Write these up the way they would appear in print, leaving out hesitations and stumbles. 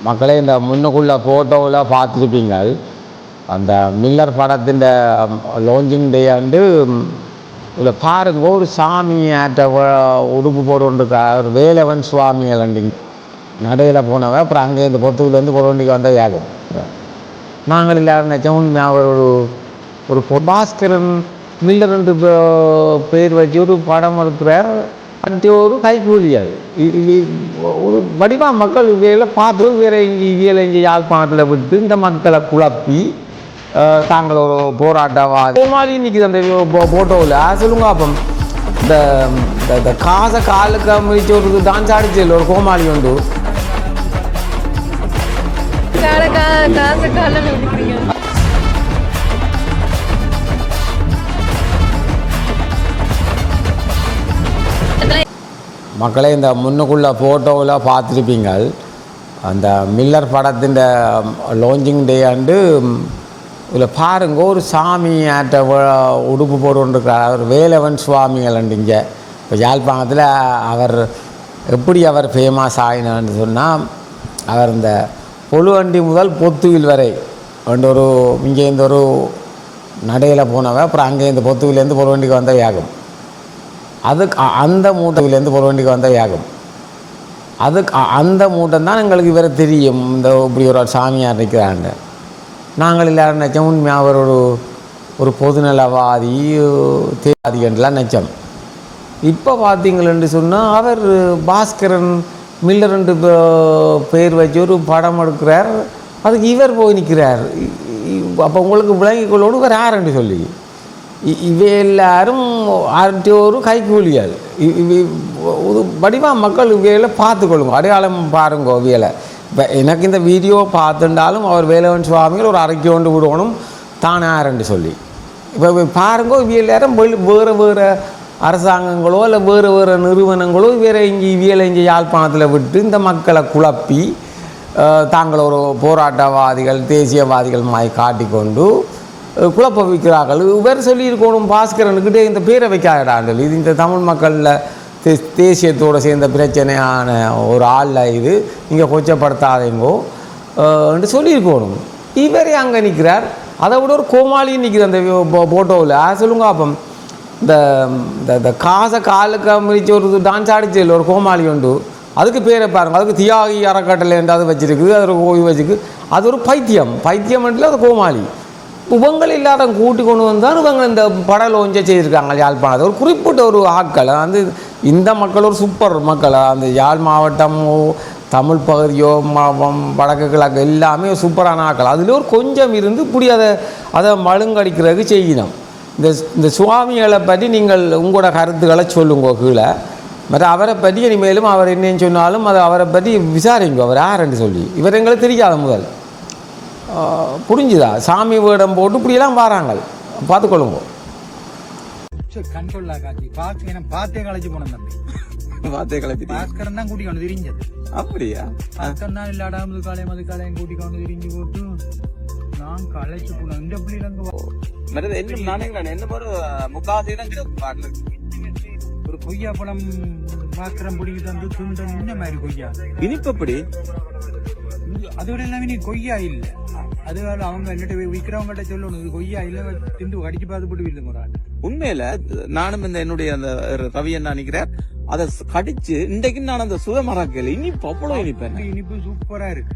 மக்களே இந்த முன்னுக்குள்ள ஃபோட்டோவில் பார்த்துருப்பீங்க. அந்த மில்லர் படத்தின் லான்ச்சிங் டே வந்து இதில் பாருங்க, ஒரு சாமி ஆட்ட உடுப்பு போட்டுருக்கார் வேலவன் சுவாமிகள் அண்டிங்க நடையில் போனவ. அப்புறம் அங்கே இந்த பொத்துலேருந்து பொருவண்டிக்கு வந்த யாகம். நாங்கள் எல்லாரும் நினச்சோம் ஒரு ஒரு பாஸ்கரன் மில்லர் ரெண்டு பேர் வச்சு ஒரு படம் எடுக்கிறார். அந்த ஒரு கைக்கூலியாது ஒரு வடிவா மக்கள் இவையில் பார்த்து வேற இங்கே யாழ்ப்பாணத்தில் விட்டு இந்த மக்களை குழப்பி தாங்கள் ஒரு போராட்டவாதி கோமாளி நிற்கிது அந்த போட்டோவில். சொல்லுங்க அப்போ இந்த காசை காலுக்கு முடிச்சு ஒரு டான்ஸ் ஆடிச்சு ஒரு கோமாளி உண்டு. மக்களே இந்த முன்னுக்குள்ள ஃபோட்டோவில் பார்த்துருப்பீங்க. அந்த மில்லர் படத்தின் லான்ச்சிங் டே அண்டு இதில் பாருங்க, ஒரு சாமி ஆட்ட உடுப்பு போட்டுருக்கார் வேலவன் சுவாமிகள் அண்டிங்க. இப்போ யாழ்ப்பாணத்தில் அவர் எப்படி அவர் ஃபேமஸ் ஆகினான்னு சொன்னால், அவர் இந்த பொழுவண்டி முதல் பொத்துவில் வரை ஒரு இங்கே இந்த ஒரு நடையில் போனவ. அப்புறம் அங்கே இந்த பொத்துவிலேருந்து பொழுவண்டிக்கு வந்த யாகம். அதுக்கு அந்த மூட்டையிலேருந்து பொழுவண்டிக்கு வந்த யாகம். அதுக்கு அந்த மூட்டம் தான் எங்களுக்கு இவரை தெரியும். இந்த இப்படி ஒரு சாமியார் நிற்கிறாங்க. நாங்கள் எல்லோரும் நினச்சோம் உண்மையாக அவர் ஒரு பொதுநலவாதி தேவாதி என்றெலாம் நினச்சோம். இப்போ பார்த்தீங்களென்று சொன்னால் அவர் பாஸ்கரன் மில்லர் ரெண்டு பேர் வச்சு ஒரு படம் எடுக்கிறார். அதுக்கு இவர் போய் நிற்கிறார். அப்போ உங்களுக்கு விளங்கிக்கொள்ளோடு இவர் யாருன்னு சொல்லி இவை எல்லாரும் ஆர்டி ஒரு கைக்கூலியாது ஒரு வடிவாக மக்கள் இவையில் பார்த்துக்கொள்ளுங்க, அடையாளம் பாருங்க இவையில். இப்போ எனக்கு இந்த வீடியோ பார்த்துட்டாலும் அவர் வேலவன் சுவாமிகள் ஒரு அரைக்கி கொண்டு விடணும் தான் யாருன்னு சொல்லி. இப்போ பாருங்க இவையில் யாரும் வேறு வேறு அரசாங்கங்களோ இல்லை வேறு வேறு நிறுவனங்களோ வேறு இங்கே யாழ்ப்பாணத்தில் விட்டு இந்த மக்களை குழப்பி தாங்கள் ஒரு போராட்டவாதிகள் தேசியவாதிகள் மாதிரி காட்டிக்கொண்டு குழப்ப வைக்கிறார்கள். இவர் சொல்லியிருக்கணும் பாஸ்கரனுக்கிட்டே இந்த பேரை வைக்காடாண்டல். இது இந்த தமிழ் மக்களில் தேசியத்தோடு சேர்ந்த பிரச்சனையான ஒரு ஆளில் இது நீங்கள் கொச்சப்படுத்தாதீங்கோ என்று சொல்லியிருக்கணும். இவரே அங்கே நிற்கிறார். அதை விட ஒரு கோமாளியும் நிற்கிது அந்த ஃபோட்டோவில். சொல்லுங்க அப்போ இந்த காசை காலுக்கு முடிச்சு ஒரு டான்ஸ் ஆடிச்சு ஒரு கோமாளி உண்டு. அதுக்கு பேரை பாருங்க, அதுக்கு தியாகி அறக்கட்டளை என்று அது வச்சுருக்குது, அது ஒரு ஓய்வு வச்சுருக்கு. அது ஒரு பைத்தியம் என்றில் அது கோமாளி. இவங்கள் இல்லாத கூட்டி கொண்டு வந்தால் இவங்க இந்த படம் லோஞ்சை செய்திருக்காங்க யாழ்ப்பாணத்தை. ஒரு குறிப்பிட்ட ஒரு ஆட்கள் வந்து இந்த மக்கள் ஒரு சூப்பர் மக்கள். அந்த யாழ் மாவட்டமோ தமிழ் பகுதியோ வடக்கு கிழக்கு எல்லாமே சூப்பரான ஆட்கள். அதில் ஒரு கொஞ்சம் இருந்து இப்படி அதை மழுங்கடிக்கிறதுக்கு செய்யணும். இந்த சுவாமிகளை பற்றி நீங்கள் உங்களோட கருத்துக்களை சொல்லுங்க கீழே. மற்ற அவரை பற்றி இனிமேலும் அவர் என்னன்னு சொன்னாலும் அதை அவரை பற்றி விசாரிங்க, அவர் யாருன்னு சொல்லி. இவர் எங்களுக்கு தெரியாத முதல் புரிஞ்சுதா? சாமி வேடம் போட்டு இப்படியெல்லாம் வராங்க, பார்த்துக்கொள்ளுங்க. கண்கொள்ளா காட்சி பார்த்தே கலைச்சு போன தம்பி பார்த்தே கலைச்சி பாஸ்கரன் தான் கூட்டிக்கொண்டு திரிஞ்சது. அப்படியா? பாஸ்கர் தான் இல்லாடா மதுக்காலையும் கூட்டிக்கொண்டு திரிஞ்சு போட்டு நான் கலைச்சு போனேன். இந்த பிள்ளைங்க என்ன முக்காசி ஒரு கொய்யா பழம் பாஸ்கரம் பிடிக்க தந்து துண்டன் இந்த மாதிரி கொய்யா இனிப்பப்படி அதோட எல்லாமே நீ கொய்யா இல்ல. அதுவால அவங்க என்னட்டு விற்கிறவங்கள்ட்ட சொல்லணும் இது கொய்யா இல்ல, திண்டு கடிச்சு பார்த்து போட்டு வில்லுங்க. உண்மையில நானும் இந்த என்னுடைய அந்த ரவி என்ன நினைக்கிறேன், அதை கடிச்சு இன்றைக்கு நான் அந்த சுதமராக்கல இனிப்பு அவ்வளவு இனிப்பு சூப்பரா இருக்கு.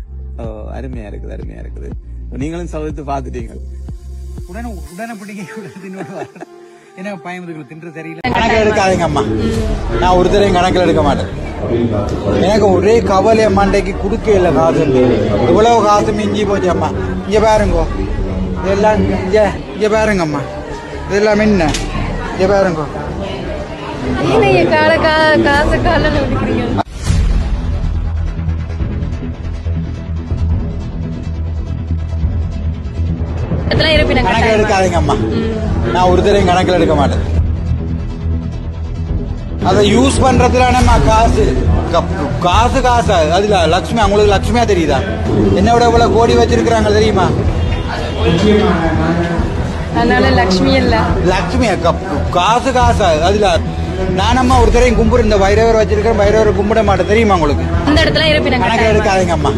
அருமையா இருக்குது. நீங்களும் சவுத்து பாத்துட்டீங்க. உடனே பிடிக்க ஏன்னா பயமுதுகளை தின்று தெரியல. கணக்கில் எடுக்காதீங்க அம்மா, நான் ஒரு தடவை கணக்கில் எடுக்க மாட்டேன். எனக்கு ஒரே கவலை மண்டைக்கு குடுக்க இல்லை காசு. இவ்வளவு காசு மிஞ்சி போச்சு அம்மா. இங்க பாருங்க இதெல்லாம், இங்க பாருங்க அம்மா இதெல்லாம் என்ன, இங்க பாருங்க. கணக்கில் எடுக்காதீங்க அம்மா, நான் ஒரு தடவை கணக்கில் எடுக்க மாட்டேன். அதை யூஸ் பண்றதுலானம்மா காசு அதுல லட்சுமி. அவங்களுக்கு லட்சுமியா தெரியுதா? என்னோட இவ்வளவு கோடி வச்சிருக்கிறாங்க தெரியுமா? அதனால லட்சுமி இல்ல, லட்சுமியா காசு அதுல. நானம்மா ஒரு தடவை கும்பிடு இந்த வைரவர் வச்சிருக்கேன், வைரவர் கும்பிட மாட்டேன் தெரியுமா உங்களுக்கு? இந்த இடத்துல கணக்கில் எடுக்காதீங்க அம்மா.